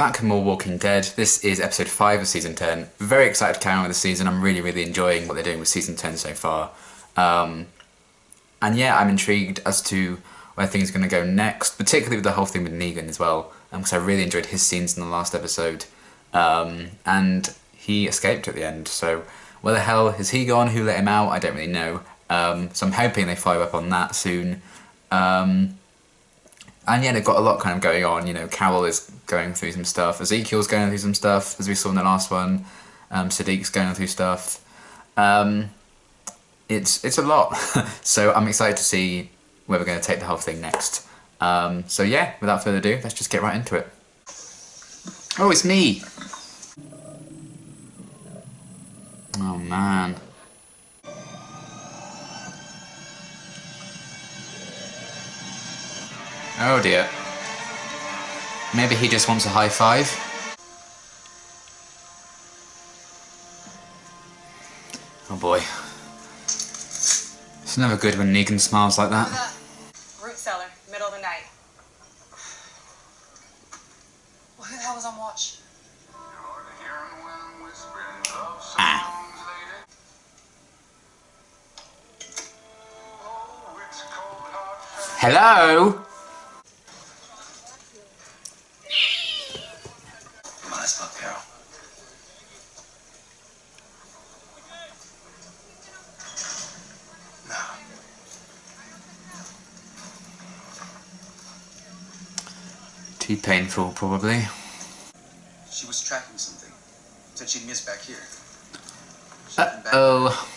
back with more Walking Dead. This is episode 5 of season 10. Very excited to carry on with the season. I'm really enjoying what they're doing with season 10 so far. And yeah, I'm intrigued as to where things are going to go next, particularly with the whole thing with Negan as well, because I really enjoyed his scenes in the last episode. And he escaped at the end, so where the hell has he gone? Who let him out? I don't really know. So I'm hoping they follow up on that soon. And yeah, they've got a lot kind of going on. You know, Carol is going through some stuff. Ezekiel's going through some stuff, as we saw in the last one. Siddiq's going through stuff. It's a lot. So I'm excited to see where we're going to take the whole thing next. So yeah, without further ado, let's just get right into it. Oh, it's me! Oh man. Oh dear. Maybe he just wants a high five? Oh boy. It's never good when Negan smiles like that. Root cellar, middle of the night. Well, who the hell was on watch? Ah. Hello? Nice book, Carol. No. Too painful, probably. She was tracking something. Said she'd miss back here. Uh-oh.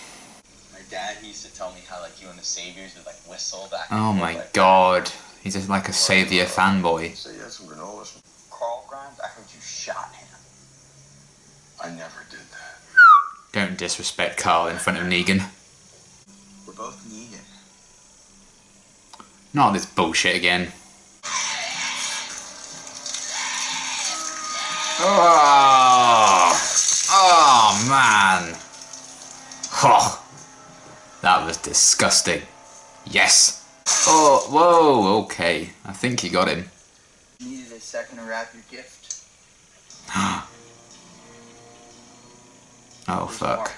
My dad used to tell me how like you and the Saviors would like whistle back. Oh my god. He's just like a Saviour fanboy. So you had some granolas. Carl Grimes, I heard you shot him. I never did that. Don't disrespect Carl in front of Negan. We're both Negan. Not this bullshit again. Oh man. Oh, that was disgusting. Yes. Oh, whoa, okay. I think you got him. Needed a second to wrap your gift. Oh fuck.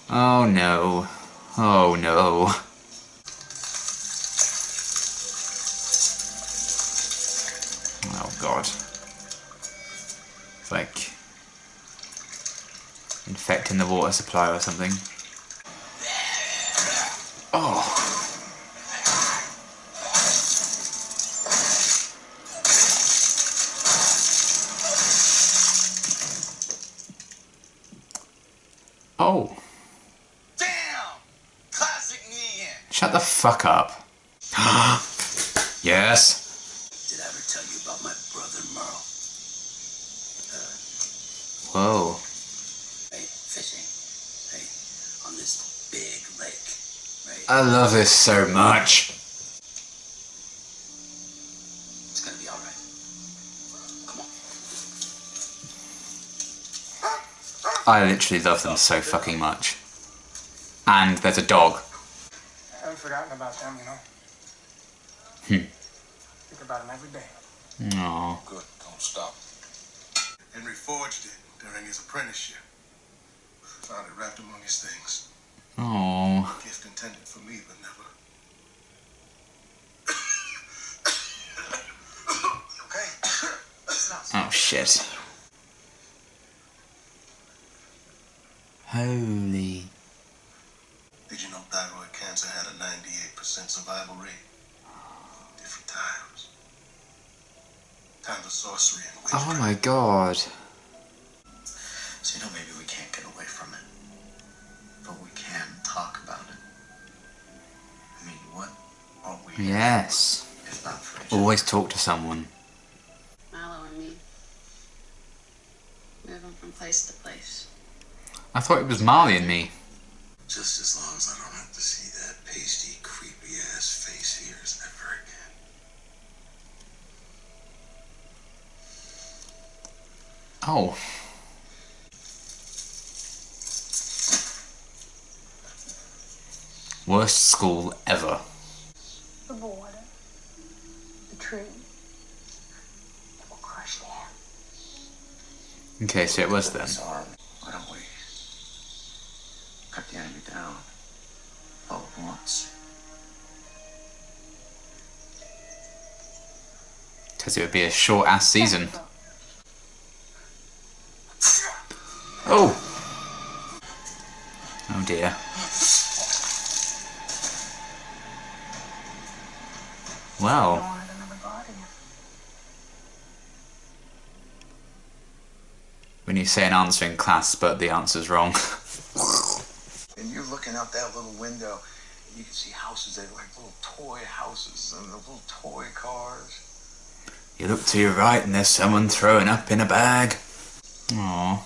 Oh no. Oh no. Oh god. It's like infecting the water supply or something. Oh. Oh. Damn! Classic Negan! Shut the fuck up. Yes. Did I ever tell you about my brother Merle? Whoa. Hey, fishing. Hey, on this big lake. Right? I love this so much. It's gonna be alright. Come on. I literally love them so fucking much. And there's a dog. I haven't forgotten about them, you know. Think about them every day. Aww. Good, don't stop. Henry forged it during his apprenticeship. Found it wrapped among his things. Aww. Gift intended for me, but never. Okay. Oh shit. Holy. Did you know thyroid cancer had a 98% survival rate? Different times. Times of sorcery and witchcraft. Oh my god. So, you know, maybe we can't get away from it. But we can talk about it. I mean, what are we? Yes. If not for each other? Always talk to someone. Mallow and me. Moving from place to place. I thought it was Marley and me. Just as long as I don't have to see that pasty, creepy ass face of yours ever again. Oh. Worst school ever. The border, the tree, Okay, so it was then. Why don't we cut the enemy down all at once? Because it would be a short-ass season. Oh! Oh dear. Well. When you say an answer in class, but the answer's wrong. And you're looking out that little window, and you can see houses that are like little toy houses and the little toy cars. You look to your right and there's someone throwing up in a bag. Aww.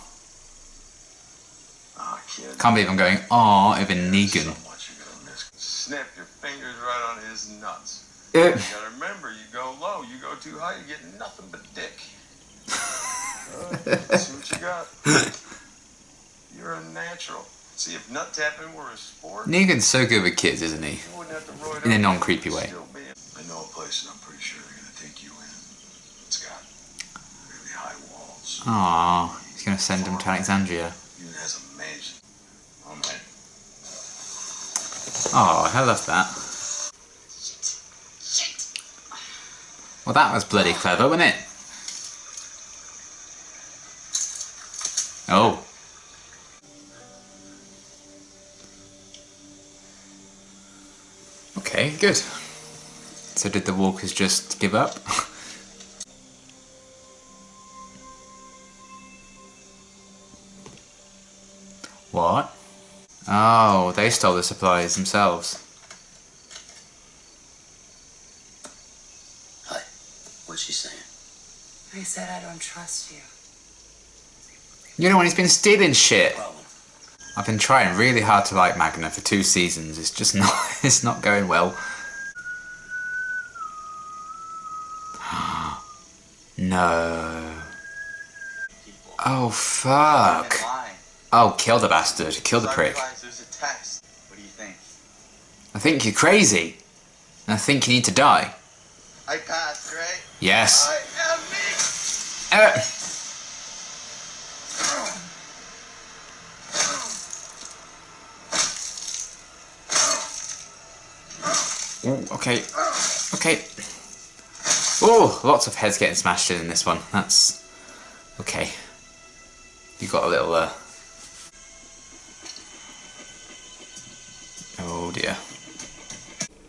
Ah, kid. Can't believe I'm going, aww, over Negan. So much you're gonna miss. Snap your fingers right on his nuts. You gotta remember, you go low, you go too high, you get nothing but dick. See what you got. You're a natural. See, if nut tapping were a sport, Negan's so good with kids, isn't he? you wouldn't have to roid In a up. non-creepy way. I know a place and I'm pretty sure they're gonna take you in. It's got really high walls. Aww, he's going to send him to Alexandria. Even has a mansion. Oh man. Oh, I love that. Well, that was bloody clever, wasn't it? Oh. Okay, good. So did the walkers just give up? What? Oh, they stole the supplies themselves. Hi. What's she saying? I said I don't trust you. You're the one who's been stealing shit. Problem. I've been trying really hard to like Magna for 2 seasons. It's just not, it's not going well. No. Oh, fuck. Oh, kill the bastard. Kill the prick. There's a text. What do you think? I think you're crazy. And I think you need to die. I passed, right? Yes. I am me. Ooh, okay. Okay. Oh, lots of heads getting smashed in this one. That's... okay. You got a little, oh dear.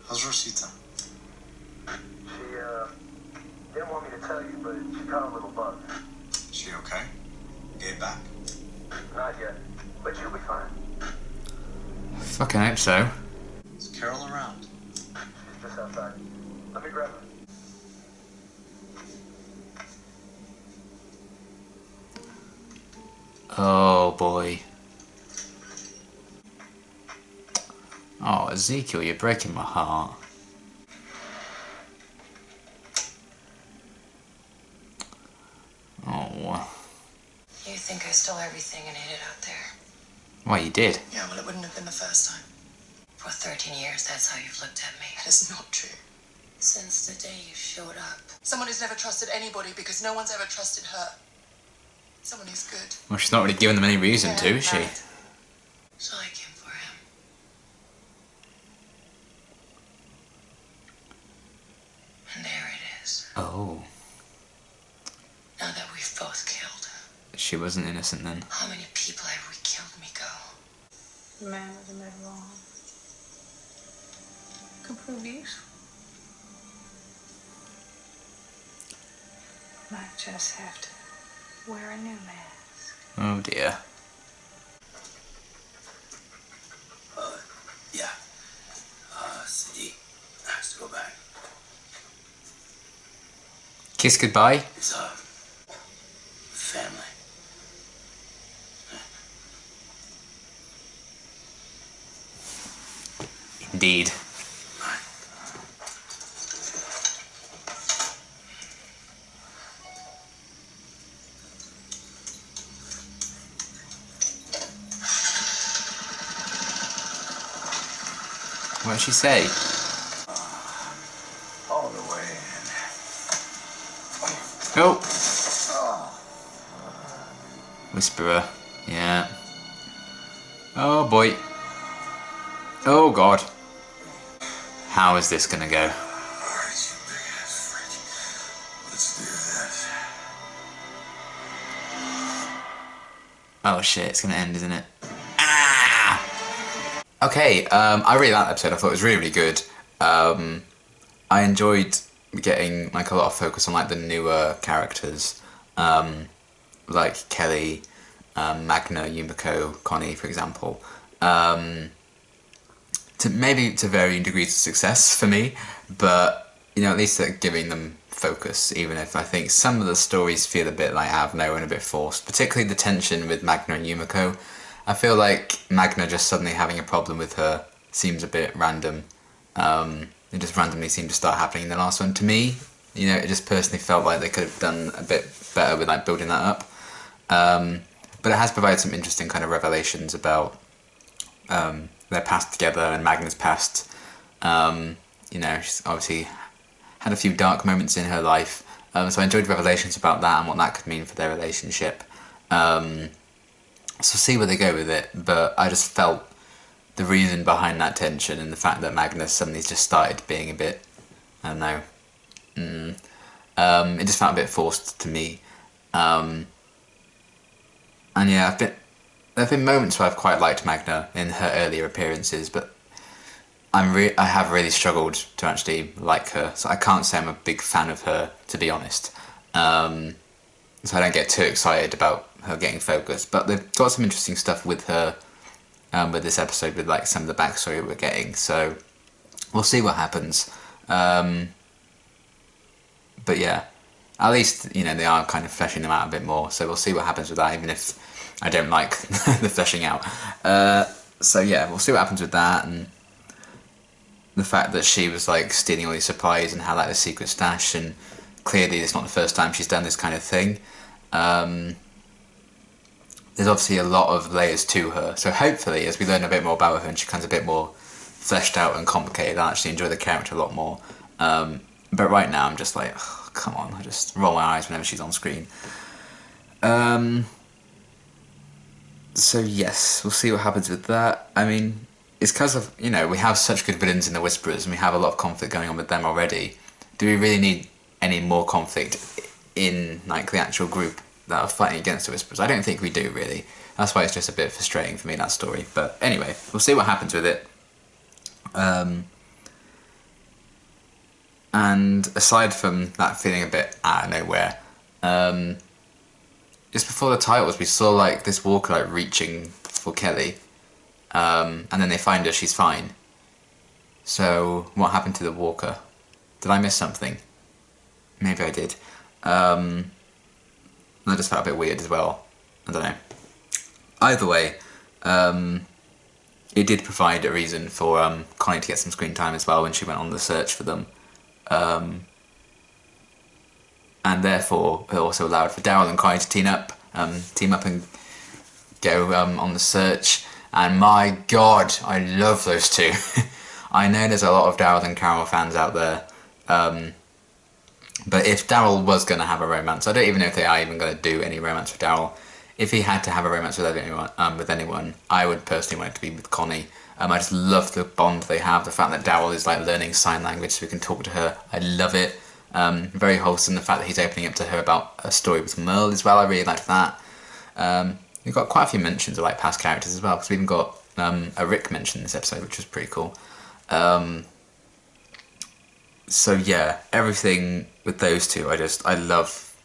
How's Rosita? She, didn't want me to tell you, but she caught a little bug. She okay? Get back? Not yet, but she'll be fine. Fucking hope so. Is Carol around? She's just outside. Let me grab her. Oh boy. Oh, Ezekiel, you're breaking my heart. Oh. You think I stole everything and hid it out there? Well, you did. Yeah, well, it wouldn't have been the first time. For 13 years, that's how you've looked at me. That is not true. Since the day you showed up. Someone who's never trusted anybody because no one's ever trusted her. Someone who's good. Well, she's not really giving them any reason to, is she? Right. So I came for him. And there it is. Oh. Now that we've both killed. She wasn't innocent then. How many people have we killed, Miko? The man wasn't that wrong. Could prove useful. Might just have to wear a new mask. Oh dear. Yeah. Siddiq has to go back. Kiss goodbye. It's, family. Indeed. What did she say? All the way in. Oh! Whisperer. Yeah. Oh boy. Oh god. How is this gonna go? Alright, you big ass freak. Let's do this. Oh shit, it's gonna end, isn't it? Ah! Okay, I really liked that episode. I thought it was really, really good. I enjoyed getting like a lot of focus on like the newer characters, like Kelly, Magna, Yumiko, Connie, for example. To maybe to varying degrees of success for me, but you know, at least they're giving them focus, even if I think some of the stories feel a bit like out of nowhere and a bit forced, particularly the tension with Magna and Yumiko. I feel like Magna just suddenly having a problem with her seems a bit random. It just randomly seemed to start happening in the last one. To me, you know, it just personally felt like they could have done a bit better with like building that up. But it has provided some interesting kind of revelations about their past together and Magna's past. You know, she's obviously had a few dark moments in her life, so I enjoyed revelations about that and what that could mean for their relationship. So see where they go with it, but I just felt the reason behind that tension and the fact that Magna suddenly just started being a bit, I don't know, it just felt a bit forced to me. And yeah, there have been moments where I've quite liked Magna in her earlier appearances, but I have really struggled to actually like her, so I can't say I'm a big fan of her, to be honest. So I don't get too excited about her getting focused, but they've got some interesting stuff with her with this episode, with like some of the backstory we're getting, so we'll see what happens. But yeah, at least, you know, they are kind of fleshing them out a bit more, so we'll see what happens with that, even if I don't like the fleshing out. So yeah, we'll see what happens with that, and the fact that she was like stealing all these supplies and had like the secret stash, and clearly it's not the first time she's done this kind of thing. There's obviously a lot of layers to her, so hopefully as we learn a bit more about her and she becomes a bit more fleshed out and complicated, I'll actually enjoy the character a lot more. But right now I'm just like, oh, come on, I just roll my eyes whenever she's on screen. So yes, we'll see what happens with that. I mean, it's because of, you know, we have such good villains in the Whisperers and we have a lot of conflict going on with them already. Do we really need any more conflict in like the actual group that are fighting against the Whisperers? I don't think we do, really. That's why it's just a bit frustrating for me, that story. But anyway, we'll see what happens with it. And aside from that feeling a bit out of nowhere, just before the titles we saw like this walker like reaching for Kelly, and then they find her, she's fine. So what happened to the walker? Did I miss something? Maybe I did. That just felt a bit weird as well. I don't know. Either way, it did provide a reason for Connie to get some screen time as well when she went on the search for them. And therefore it also allowed for Daryl and Connie to team up and go on the search. And my god, I love those two. I know there's a lot of Daryl and Carol fans out there, but if Daryl was going to have a romance, I don't even know if they are even going to do any romance with Daryl. If he had to have a romance with anyone, I would personally want it to be with Connie. I just love the bond they have, the fact that Daryl is like learning sign language so he can talk to her. I love it. Very wholesome, the fact that he's opening up to her about a story with Merle as well, I really liked that. We've got quite a few mentions of like past characters as well, because we even got a Rick mention in this episode, which was pretty cool. So yeah, everything with those two, I love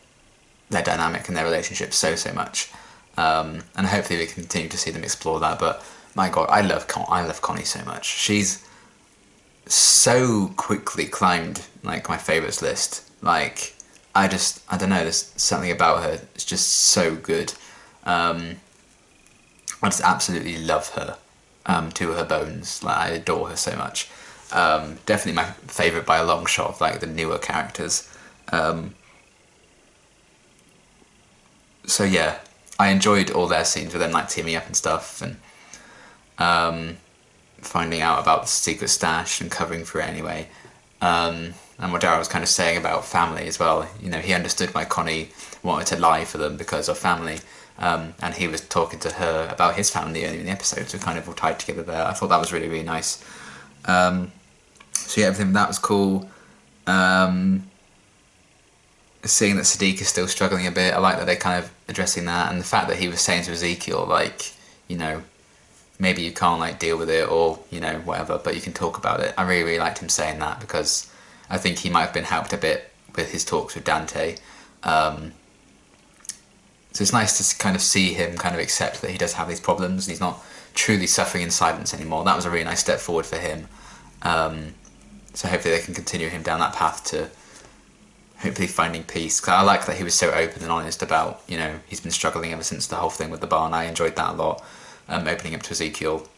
their dynamic and their relationship so much. And hopefully we continue to see them explore that, but my god, I love Connie so much. She's so quickly climbed like my favourites list. Like, I don't know, there's something about her, it's just so good. I just absolutely love her to her bones. Like, I adore her so much. Definitely my favourite by a long shot of like the newer characters. So yeah, I enjoyed all their scenes with them like teaming up and stuff, and finding out about the secret stash and covering for it anyway. And what Daryl was kind of saying about family as well. You know, he understood why Connie wanted to lie for them because of family. and he was talking to her about his family earlier in the episode, so kind of all tied together there. I thought that was really, really nice. So yeah, everything that was cool. Seeing that Siddiq is still struggling a bit, I like that they're kind of addressing that, and the fact that he was saying to Ezekiel, like, you know, maybe you can't like deal with it, or, you know, whatever, but you can talk about it. I really, really liked him saying that, because I think he might have been helped a bit with his talks with Dante. So it's nice to kind of see him kind of accept that he does have these problems and he's not truly suffering in silence anymore. That was a really nice step forward for him. So hopefully they can continue him down that path to hopefully finding peace. 'Cause I like that he was so open and honest about, you know, he's been struggling ever since the whole thing with the barn. I enjoyed that a lot, opening up to Ezekiel.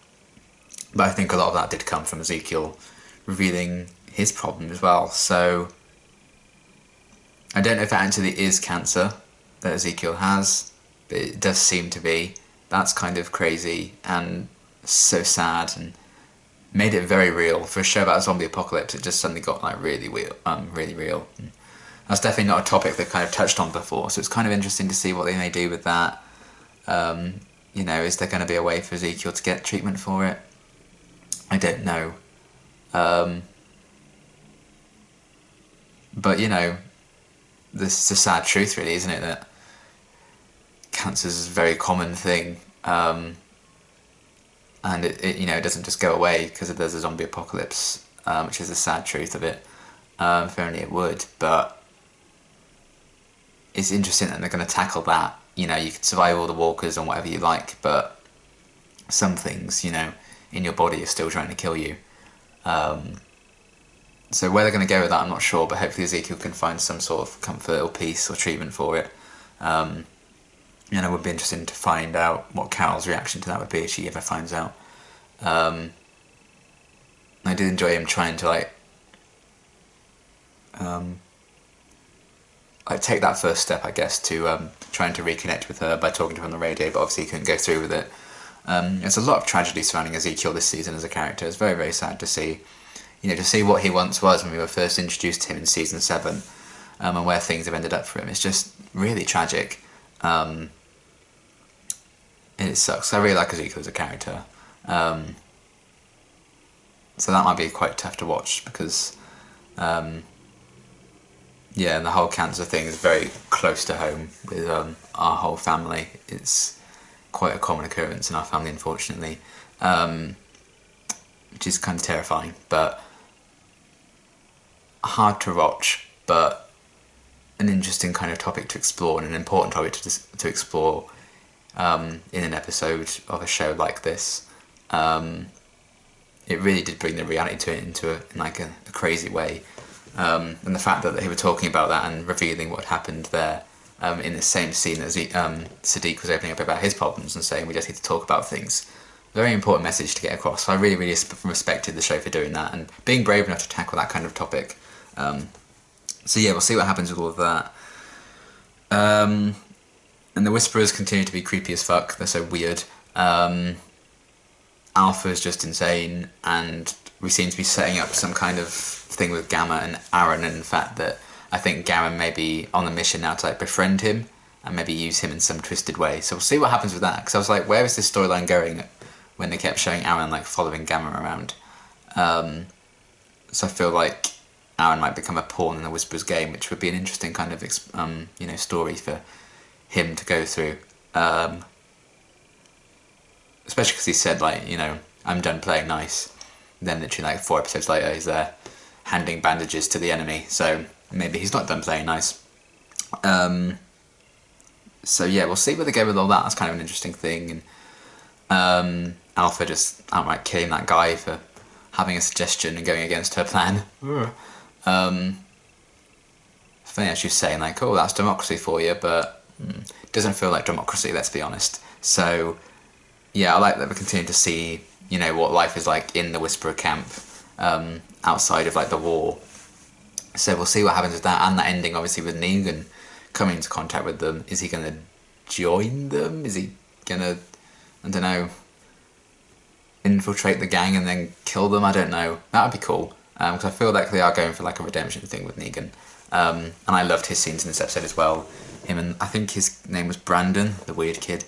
But I think a lot of that did come from Ezekiel revealing his problem as well. So I don't know if it actually is cancer that Ezekiel has, but it does seem to be. That's kind of crazy and so sad, and made it very real. For a show about a zombie apocalypse, it just suddenly got like really real. Really real. And that's definitely not a topic they've kind of touched on before, so it's kind of interesting to see what they may do with that. You know, is there going to be a way for Ezekiel to get treatment for it? I don't know. But, you know, this is a sad truth, really, isn't it? That cancer is a very common thing. And it, you know, it doesn't just go away because there's a zombie apocalypse, which is the sad truth of it. If only it would. But it's interesting that they're going to tackle that. You know, you can survive all the walkers and whatever you like, but some things, you know, in your body are still trying to kill you. So where they're going to go with that, I'm not sure, but hopefully Ezekiel can find some sort of comfort or peace or treatment for it. And it would be interesting to find out what Carol's reaction to that would be if she ever finds out. I did enjoy him trying to like take that first step, I guess, to trying to reconnect with her by talking to her on the radio, but obviously he couldn't go through with it. There's a lot of tragedy surrounding Ezekiel this season as a character. It's very, very sad to see. You know, to see what he once was when we were first introduced to him in season 7, and where things have ended up for him. It's just really tragic. And it sucks. I really like Ezekiel as a character. So that might be quite tough to watch because, yeah, and the whole cancer thing is very close to home with our whole family. It's quite a common occurrence in our family, unfortunately, which is kind of terrifying, but hard to watch, but an interesting kind of topic to explore and an important topic to explore in an episode of a show like this. It really did bring the reality to it into a crazy way, and the fact that they were talking about that and revealing what happened there in the same scene as Siddiq was opening up about his problems and saying we just need to talk about things. Very important message to get across. So I really, really respected the show for doing that and being brave enough to tackle that kind of topic. So yeah, we'll see what happens with all of that. And the Whisperers continue to be creepy as fuck. They're so weird. Alpha is just insane, and we seem to be setting up some kind of thing with Gamma and Aaron, and the fact that I think Gamma may be on a mission now to like befriend him and maybe use him in some twisted way. So we'll see what happens with that, because I was like, where is this storyline going when they kept showing Aaron like following Gamma around? So I feel like Aaron might become a pawn in the Whisperers game, which would be an interesting kind of story for him to go through. Especially because he said, like, you know, I'm done playing nice. And then literally like 4 episodes later, he's there handing bandages to the enemy. So maybe he's not done playing nice. So yeah, we'll see where they go with all that. That's kind of an interesting thing. And Alpha just outright killing that guy for having a suggestion and going against her plan. It's funny as she's saying, like, oh, that's democracy for you, but it doesn't feel like democracy, let's be honest. So yeah, I like that we continue to see, you know, what life is like in the Whisperer camp, outside of like the war. So we'll see what happens with that, and that ending obviously with Negan coming into contact with them. Is he going to join them? Is he going to, I don't know, infiltrate the gang and then kill them? I don't know. That would be cool, because I feel like they are going for like a redemption thing with Negan. And I loved his scenes in this episode as well. Him and I think his name was Brandon, the weird kid.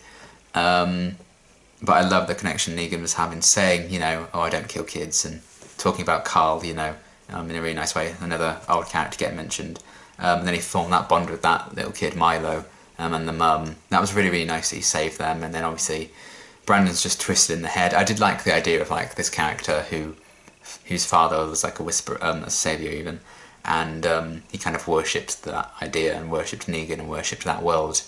But I love the connection Negan was having, saying, you know, oh, I don't kill kids, and talking about Carl, you know, in a really nice way. Another old character getting mentioned. And then he formed that bond with that little kid, Milo, and the mum. That was really, really nice that he saved them. And then obviously Brandon's just twisted in the head. I did like the idea of like this character whose father was like a whisperer, a saviour even. And he kind of worshipped that idea and worshipped Negan and worshipped that world,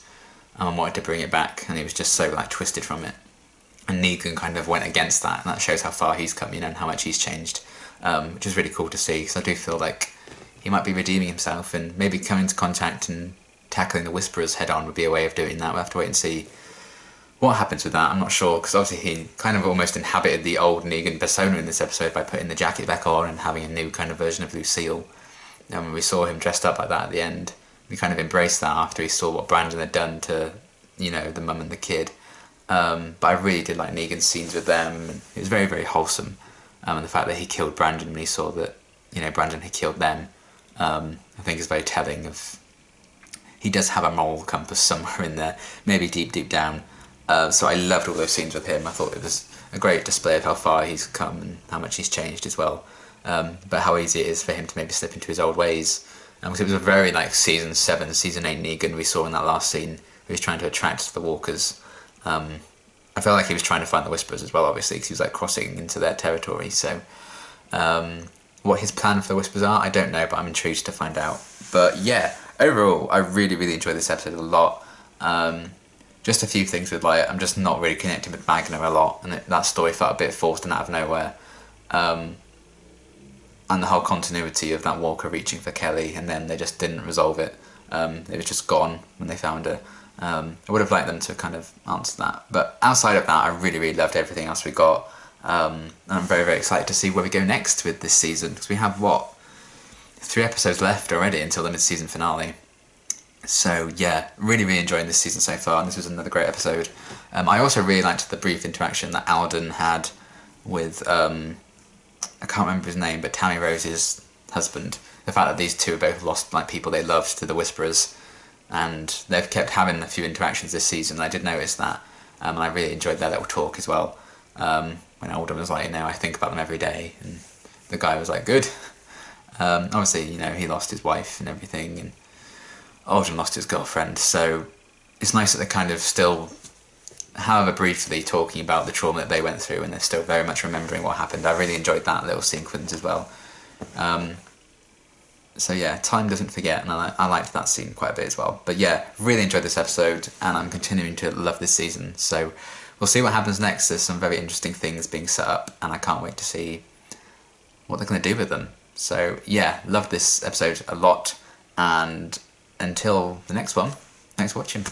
and wanted to bring it back, and he was just so like twisted from it. And Negan kind of went against that, and that shows how far he's come, you know, and how much he's changed, which is really cool to see. So I do feel like he might be redeeming himself, and maybe coming into contact and tackling the Whisperers head on would be a way of doing that. We'll have to wait and see what happens with that. I'm not sure, because obviously he kind of almost inhabited the old Negan persona in this episode by putting the jacket back on and having a new kind of version of Lucille. And when we saw him dressed up like that at the end, we kind of embraced that after he saw what Brandon had done to, you know, the mum and the kid. But I really did like Negan's scenes with them, and it was very, very wholesome. And the fact that he killed Brandon when he saw that, you know, Brandon had killed them, I think is very telling of... He does have a moral compass somewhere in there, maybe deep, deep down. So I loved all those scenes with him. I thought it was a great display of how far he's come and how much he's changed as well. But how easy it is for him to maybe slip into his old ways. Because it was a very like season 7, season 8 Negan we saw in that last scene, who was trying to attract the walkers. I felt like he was trying to find the Whisperers as well, obviously, because he was like crossing into their territory. So what his plan for the Whisperers are, I don't know, but I'm intrigued to find out. But yeah, overall, I really, really enjoyed this episode a lot. Just a few things with like, I'm just not really connecting with Magna a lot, and that story felt a bit forced and out of nowhere. And the whole continuity of that walker reaching for Kelly, and then they just didn't resolve it. It was just gone when they found her. I would have liked them to kind of answer that. But outside of that, I really, really loved everything else we got. And I'm very, very excited to see where we go next with this season, because we have, 3 episodes left already until the mid-season finale. So yeah, really, really enjoying this season so far, and this was another great episode. I also really liked the brief interaction that Alden had with... I can't remember his name, but Tammy Rose's husband. The fact that these two have both lost like people they loved to the Whisperers, and they've kept having a few interactions this season. I did notice that, and I really enjoyed their little talk as well. When Alden was like, you know, I think about them every day, and the guy was like, good. Obviously, you know, he lost his wife and everything, and Alden lost his girlfriend, so it's nice that they're kind of still, however briefly, talking about the trauma that they went through, and they're still very much remembering what happened. I really enjoyed that little sequence as well. So yeah, time doesn't forget, and I liked that scene quite a bit as well. But yeah, really enjoyed this episode, and I'm continuing to love this season. So we'll see what happens next. There's some very interesting things being set up, and I can't wait to see what they're going to do with them. So yeah, loved this episode a lot, and until the next one, thanks for watching.